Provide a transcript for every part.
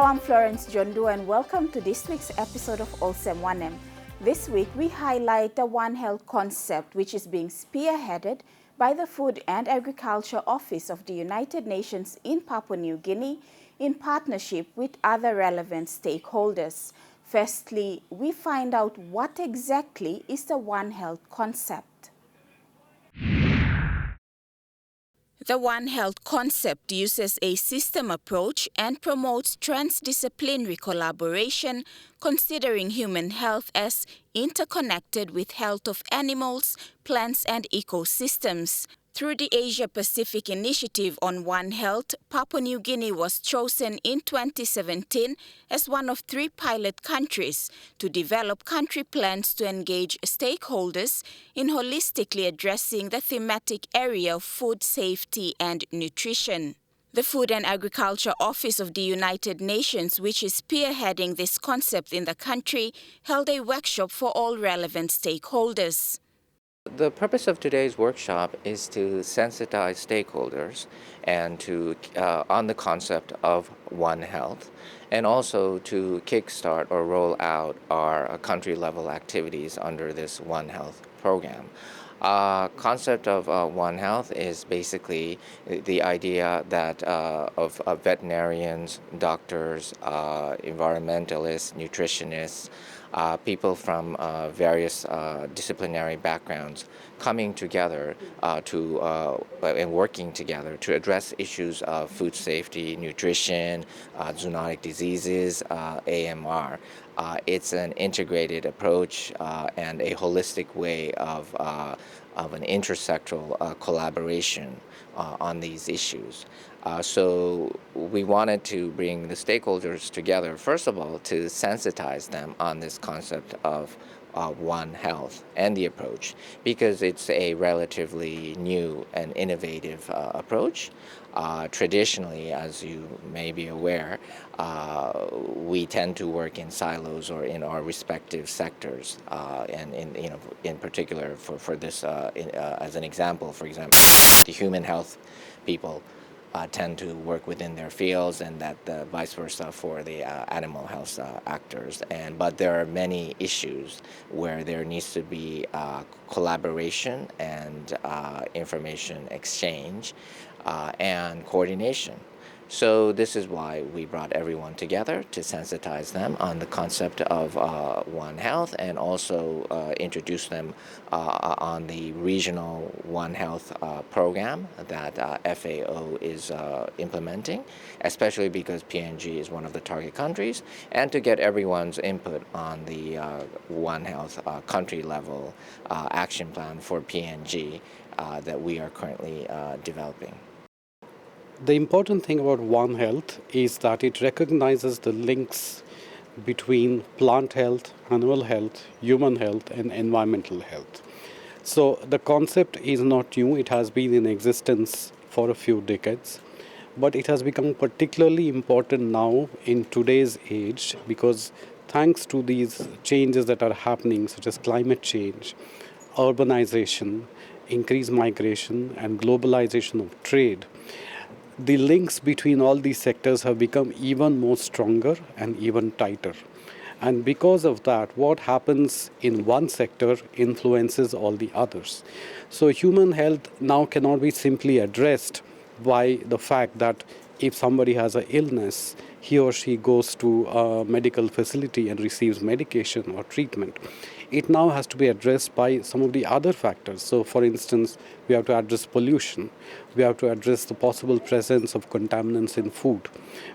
I'm Florence Jondu and welcome to this week's episode of Olsem Wanem. This week we highlight the One Health concept, which is being spearheaded by the Food and Agriculture Office of the United Nations in Papua New Guinea in partnership with other relevant stakeholders. Firstly, we find out what exactly is the One Health concept. The One Health concept uses a system approach and promotes transdisciplinary collaboration, considering human health as interconnected with health of animals, plants, and ecosystems. Through the Asia-Pacific Initiative on One Health, Papua New Guinea was chosen in 2017 as one of 3 pilot countries to develop country plans to engage stakeholders in holistically addressing the thematic area of food safety and nutrition. The Food and Agriculture Office of the United Nations, which is spearheading this concept in the country, held a workshop for all relevant stakeholders. The purpose of today's workshop is to sensitize stakeholders and on the concept of One Health, and also to kickstart or roll out our country-level activities under this One Health program. Concept of One Health is basically the idea that of veterinarians, doctors, environmentalists, nutritionists, people from various disciplinary backgrounds coming together and working together to address issues of food safety, nutrition, zoonotic diseases, AMR. It's an integrated approach and a holistic way of an intersectoral collaboration on these issues. So we wanted to bring the stakeholders together, first of all, to sensitize them on this concept of One Health and the approach, because it's a relatively new and innovative approach. Traditionally, as you may be aware, we tend to work in silos or in our respective sectors, and in particular for this, as an example, for example, the human health people tend to work within their fields, and that vice versa for the animal health actors. But there are many issues where there needs to be collaboration and information exchange and coordination. So this is why we brought everyone together to sensitize them on the concept of One Health, and also introduce them on the regional One Health program that FAO is implementing, especially because PNG is one of the target countries, and to get everyone's input on the One Health country level action plan for PNG that we are currently developing. The important thing about One Health is that it recognizes the links between plant health, animal health, human health, and environmental health. So the concept is not new. It has been in existence for a few decades, but it has become particularly important now in today's age, because thanks to these changes that are happening, such as climate change, urbanization, increased migration, and globalization of trade, the links between all these sectors have become even more stronger and even tighter. And because of that, what happens in one sector influences all the others. So human health now cannot be simply addressed by the fact that if somebody has an illness, he or she goes to a medical facility and receives medication or treatment. It now has to be addressed by some of the other factors. So, for instance, we have to address pollution. We have to address the possible presence of contaminants in food.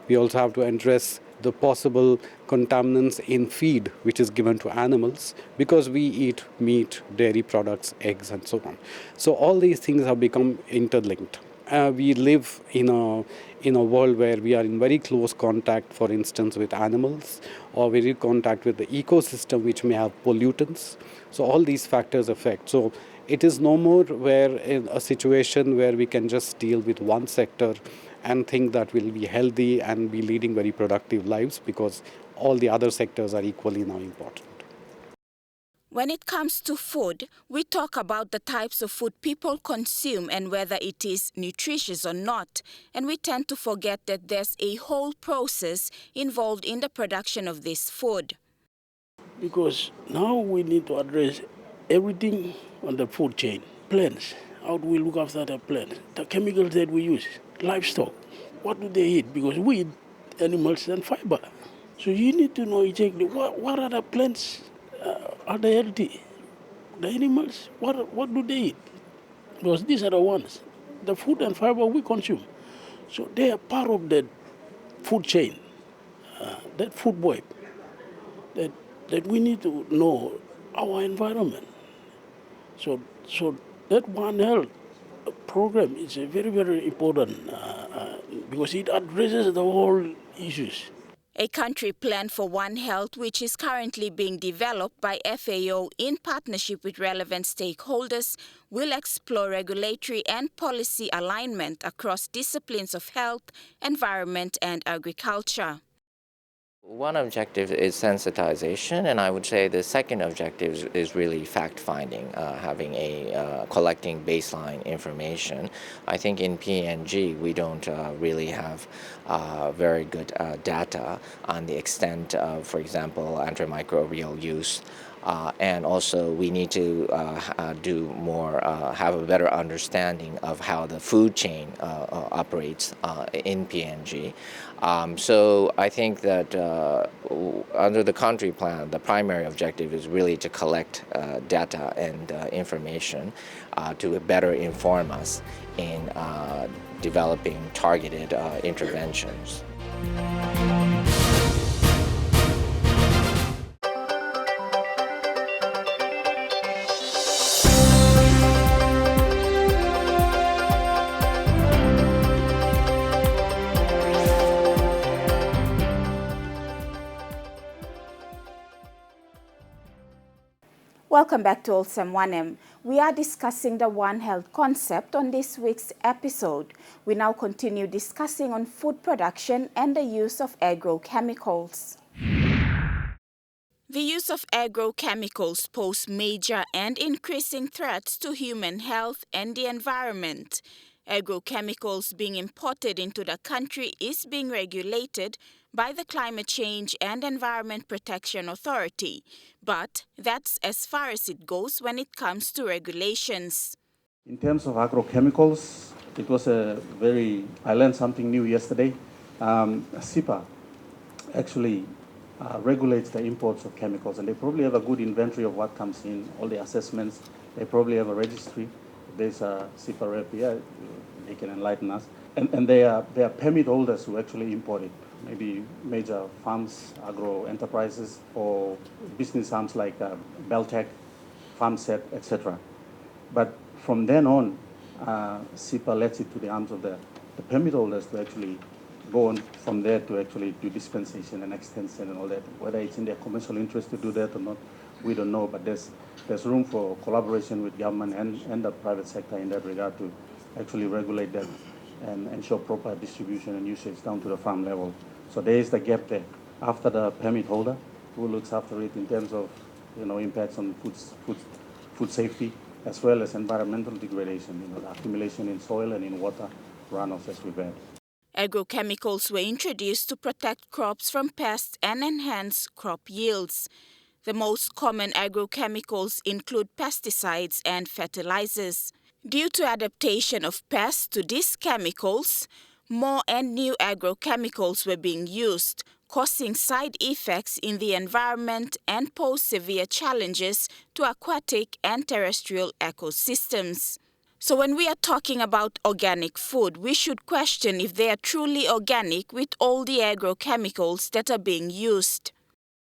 We also have to address the possible contaminants in feed, which is given to animals, because we eat meat, dairy products, eggs, and so on. So all these things have become interlinked. We live in a world where we are in very close contact, for instance, with animals, or very contact with the ecosystem, which may have pollutants. So all these factors affect. So it is no more where in a situation where we can just deal with one sector and think that we'll be healthy and be leading very productive lives, because all the other sectors are equally now important. When it comes to food, we talk about the types of food people consume and whether it is nutritious or not, and we tend to forget that there's a whole process involved in the production of this food. Because now we need to address everything on the food chain. Plants, how do we look after the plants? The chemicals that we use, livestock, what do they eat? Because we eat animals and fiber. So you need to know exactly what are the plants, are they healthy? The animals, what do they eat? Because these are the ones, the food and fiber we consume. So they are part of that food chain, that food web, that we need to know our environment. So that One Health program is a very, very important because it addresses the whole issues. A country plan for One Health, which is currently being developed by FAO in partnership with relevant stakeholders, will explore regulatory and policy alignment across disciplines of health, environment, and agriculture. One objective is sensitization, and I would say the second objective is really fact-finding, collecting baseline information. I think in PNG we don't really have very good data on the extent of, for example, antimicrobial use. And also we need to do more, have a better understanding of how the food chain operates in PNG. So I think that under the country plan, the primary objective is really to collect data and information to better inform us in developing targeted interventions. Welcome back to Olsem Wanem. We are discussing the One Health concept on this week's episode. We now continue discussing on food production and the use of agro-chemicals. The use of agro-chemicals pose major and increasing threats to human health and the environment. Agro-chemicals being imported into the country is being regulated by the Climate Change and Environment Protection Authority, but that's as far as it goes when it comes to regulations. In terms of agrochemicals, it was I learned something new yesterday. SIPA actually regulates the imports of chemicals, and they probably have a good inventory of what comes in, all the assessments. They probably have a registry. There's a SIPA rep here, they can enlighten us. And they are permit holders who actually import it, maybe major farms, agro enterprises, or business arms like Beltec, FarmSet, etc. But from then on, SIPA lets it to the arms of the permit holders to actually go on from there to actually do dispensation and extension and all that. Whether it's in their commercial interest to do that or not, we don't know, but there's room for collaboration with government and the private sector in that regard to actually regulate that and ensure proper distribution and usage down to the farm level. So there is the gap there. After the permit holder, who looks after it in terms of impacts on food safety as well as environmental degradation, the accumulation in soil and in water runoffs as we've had. Agrochemicals were introduced to protect crops from pests and enhance crop yields. The most common agrochemicals include pesticides and fertilizers. Due to adaptation of pests to these chemicals, more and new agrochemicals were being used, causing side effects in the environment and pose severe challenges to aquatic and terrestrial ecosystems. So when we are talking about organic food, we should question if they are truly organic with all the agrochemicals that are being used.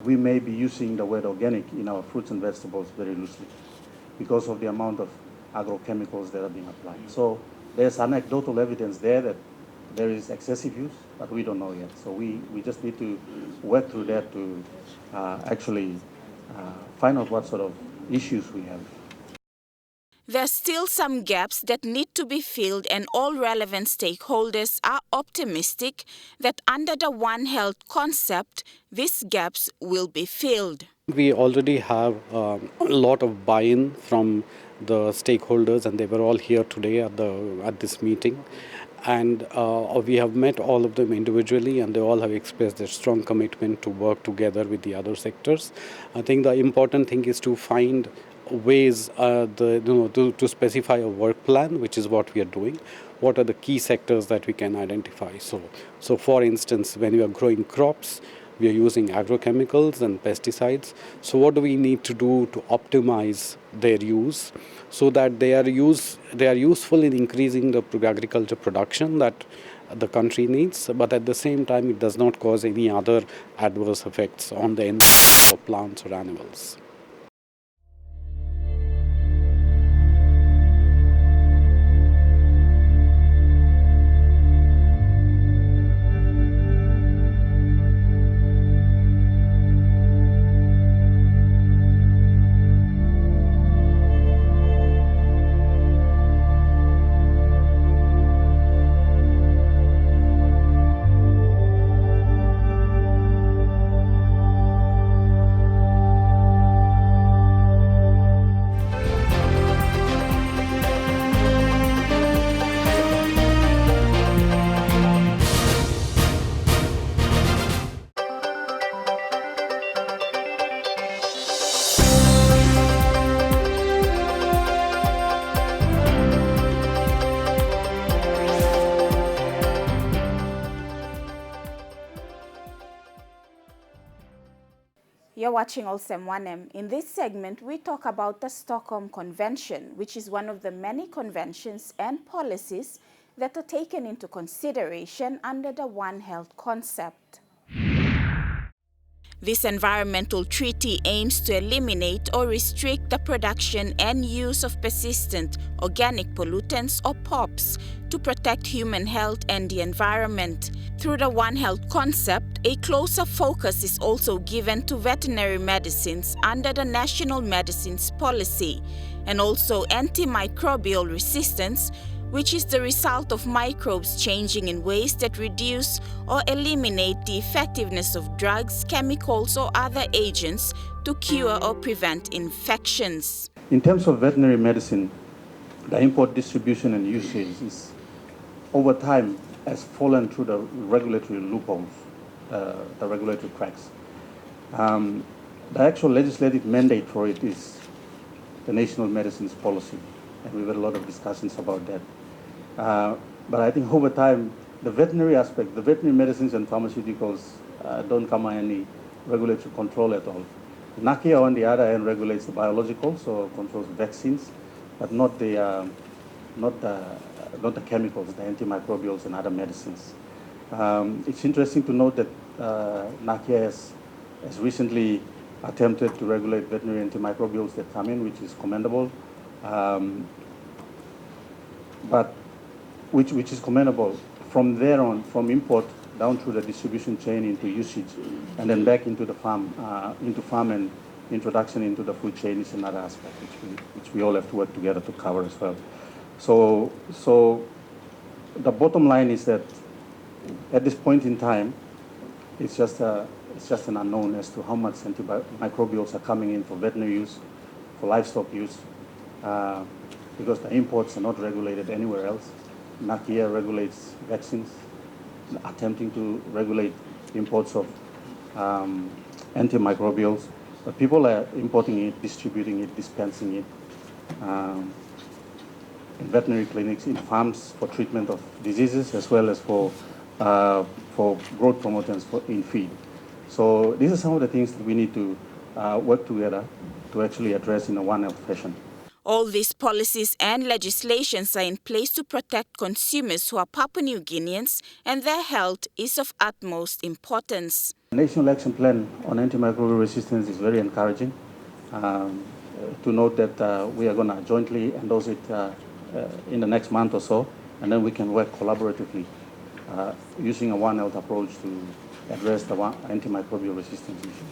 We may be using the word organic in our fruits and vegetables very loosely because of the amount of agrochemicals that are being applied. So there's anecdotal evidence there that there is excessive use, but we don't know yet. So we just need to work through that to actually find out what sort of issues we have. There's still some gaps that need to be filled, and all relevant stakeholders are optimistic that under the One Health concept, these gaps will be filled. We already have a lot of buy-in from the stakeholders, and they were all here today at this meeting. And we have met all of them individually, and they all have expressed their strong commitment to work together with the other sectors. I think the important thing is to find ways to specify a work plan, which is what we are doing. What are the key sectors that we can identify? So for instance, when we are growing crops, we are using agrochemicals and pesticides. So what do we need to do to optimize their use so that they are useful in increasing the agriculture production that the country needs, but at the same time it does not cause any other adverse effects on the environment or plants or animals. You're watching Olsem Wanem. In this segment, we talk about the Stockholm Convention, which is one of the many conventions and policies that are taken into consideration under the One Health concept. This environmental treaty aims to eliminate or restrict the production and use of persistent organic pollutants or POPs to protect human health and the environment. Through the One Health concept, a closer focus is also given to veterinary medicines under the National Medicines Policy, and also antimicrobial resistance, which is the result of microbes changing in ways that reduce or eliminate the effectiveness of drugs, chemicals, or other agents to cure or prevent infections. In terms of veterinary medicine, the import, distribution, and usage is, over time, has fallen through the regulatory loopholes, the regulatory cracks. The actual legislative mandate for it is the National Medicines Policy, and we've had a lot of discussions about that. But I think over time, the veterinary aspect, the veterinary medicines and pharmaceuticals don't come under any regulatory control at all. NACIA, on the other hand, regulates the biologicals, so controls vaccines, but not the chemicals, the antimicrobials and other medicines. It's interesting to note that NACIA has recently attempted to regulate veterinary antimicrobials that come in, which is commendable. But which is commendable. From there on, from import down through the distribution chain into usage, and then back into the farm, and introduction into the food chain is another aspect which we all have to work together to cover as well. So the bottom line is that at this point in time, it's just an unknown as to how much antimicrobials are coming in for veterinary use, for livestock use, because the imports are not regulated anywhere else. NACIA regulates vaccines, attempting to regulate imports of antimicrobials, but people are importing it, distributing it, dispensing it in veterinary clinics, in farms for treatment of diseases, as well as for growth promoters in feed. So these are some of the things that we need to work together to actually address in a One Health fashion. All these policies and legislations are in place to protect consumers who are Papua New Guineans, and their health is of utmost importance. The National Action Plan on Antimicrobial Resistance is very encouraging. To note that we are going to jointly endorse it in the next month or so, and then we can work collaboratively using a One Health approach to address the antimicrobial resistance issue.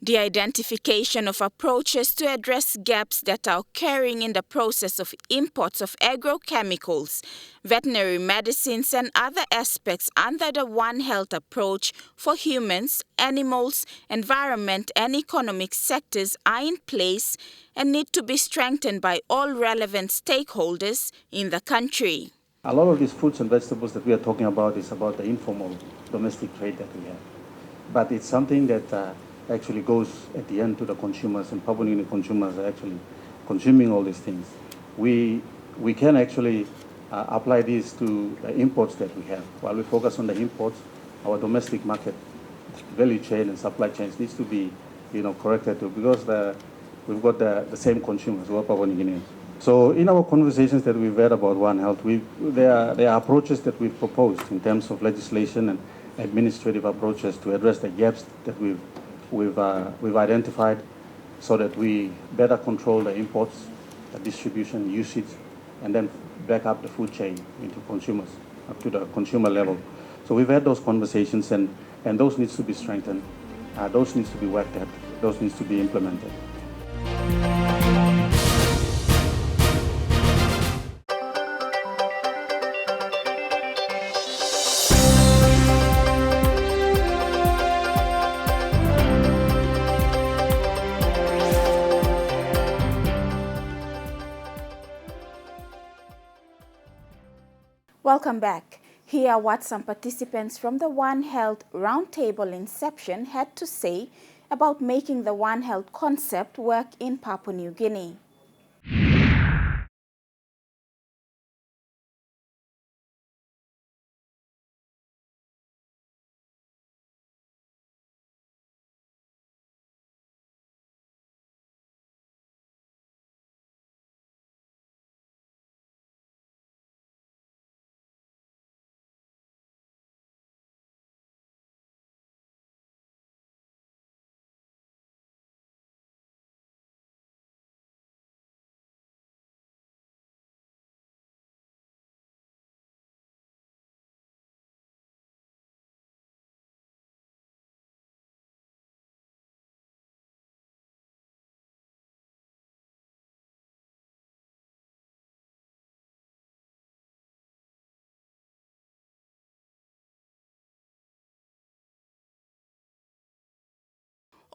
The identification of approaches to address gaps that are occurring in the process of imports of agro-chemicals, veterinary medicines, and other aspects under the One Health approach for humans, animals, environment, and economic sectors are in place and need to be strengthened by all relevant stakeholders in the country. A lot of these fruits and vegetables that we are talking about is about the informal domestic trade that we have. But it's something that actually goes at the end to the consumers, and Papua New Guinea consumers are actually consuming all these things. We can actually apply these to the imports that we have. While we focus on the imports, our domestic market value chain and supply chains needs to be corrected too, because we've got the same consumers who are Papua New Guineans. So in our conversations that we've had about One Health, there are approaches that we've proposed in terms of legislation and administrative approaches to address the gaps that we've identified, so that we better control the imports, the distribution, usage, and then back up the food chain into consumers, up to the consumer level. So we've had those conversations, and those needs to be strengthened, those needs to be worked at, those needs to be implemented. Welcome back. Here are what some participants from the One Health Roundtable Inception had to say about making the One Health concept work in Papua New Guinea.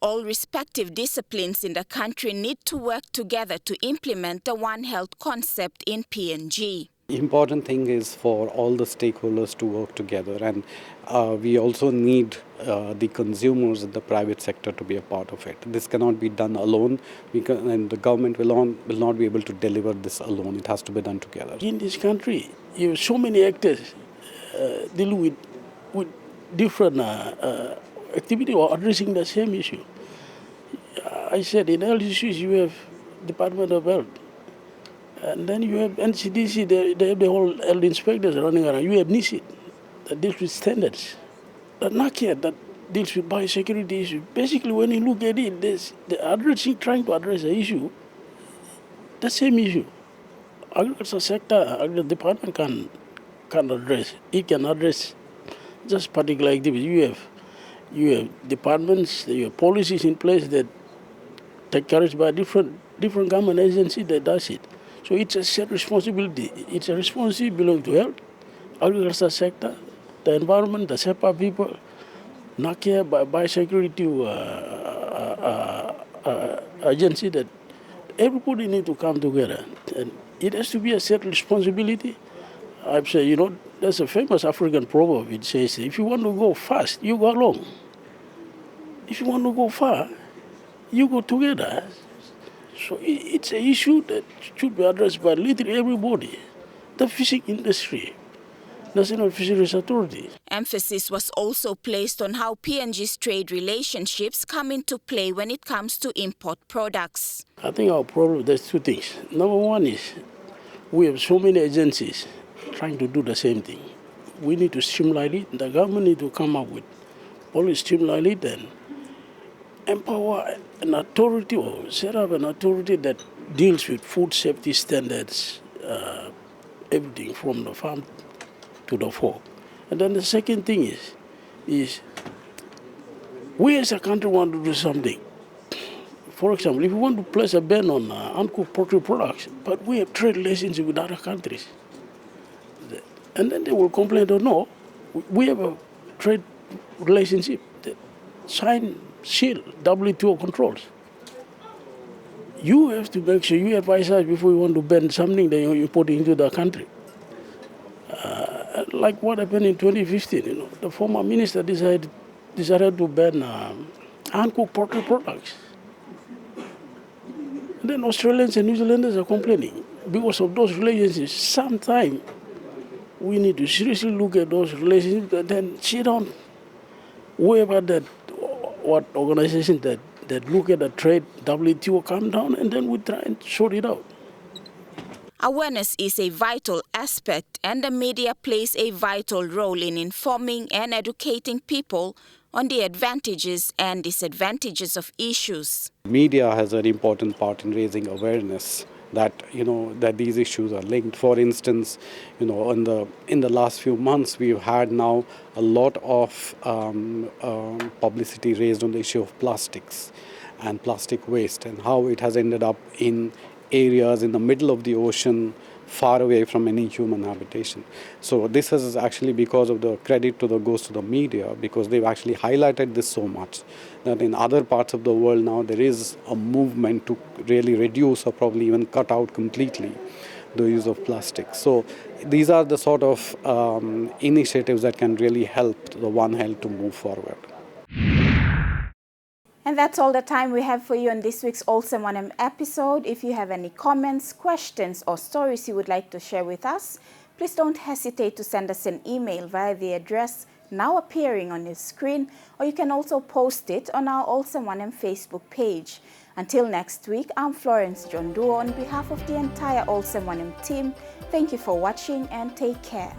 All respective disciplines in the country need to work together to implement the One Health concept in PNG. The important thing is for all the stakeholders to work together, and we also need the consumers and the private sector to be a part of it. This cannot be done alone, and the government will not be able to deliver this alone. It has to be done together. In this country, you have so many actors dealing with different activity or addressing the same issue. I said in health issues you have Department of Health, and then you have NCDC, they have the whole health inspectors running around. You have NICIT that deals with standards. The NACIA that deals with biosecurity issues. Basically, when you look at it, trying to address the issue, the same issue. Agriculture sector, agriculture department can address. It can address just particular activities. You have departments, you have policies in place that take care by different government agencies that does it. So it's a shared responsibility. It's a responsibility belonging to health, agriculture sector, the environment, the SEPA people, NACIA, biosecurity agency, that everybody need to come together. And it has to be a shared responsibility. I've said, there's a famous African proverb. It says, if you want to go fast, you go along. If you want to go far, you go together. So it's an issue that should be addressed by literally everybody. The fishing industry, National Fisheries Authority. Emphasis was also placed on how PNG's trade relationships come into play when it comes to import products. I think our problem, there's two things. Number one is we have so many agencies trying to do the same thing. We need to streamline it. The government need to come up with policy, streamline it, and empower an authority or set up an authority that deals with food safety standards, everything from the farm to the fork. And then the second thing is we as a country want to do something. For example, if we want to place a ban on uncooked poultry products, but we have trade relationship with other countries, and then they will complain, oh, no, we have a trade relationship that sign, seal, WTO controls. You have to make sure you advise us before you want to ban something that you're importing into the country. Like what happened in 2015, the former minister decided to ban uncooked poultry products. And then Australians and New Zealanders are complaining because of those relationships. Sometimes we need to seriously look at those relationships and then sit down, whoever that, what organization that look at the trade, WTO, come down, and then we try and sort it out. Awareness is a vital aspect, and the media plays a vital role in informing and educating people on the advantages and disadvantages of issues. Media has an important part in raising awareness that that these issues are linked. For instance, in the last few months we've had now a lot of publicity raised on the issue of plastics and plastic waste and how it has ended up in areas in the middle of the ocean, far away from any human habitation. So this is actually because of the credit goes to the media, because they've actually highlighted this so much that in other parts of the world now there is a movement to really reduce or probably even cut out completely the use of plastic. So these are the sort of initiatives that can really help the One Health to move forward. And that's all the time we have for you on this week's Olsem Wanem episode. If you have any comments, questions, or stories you would like to share with us, please don't hesitate to send us an email via the address now appearing on your screen, or you can also post it on our Olsem Wanem Facebook page. Until next week, I'm Florence John Duo on behalf of the entire Olsem Wanem team. Thank you for watching and take care.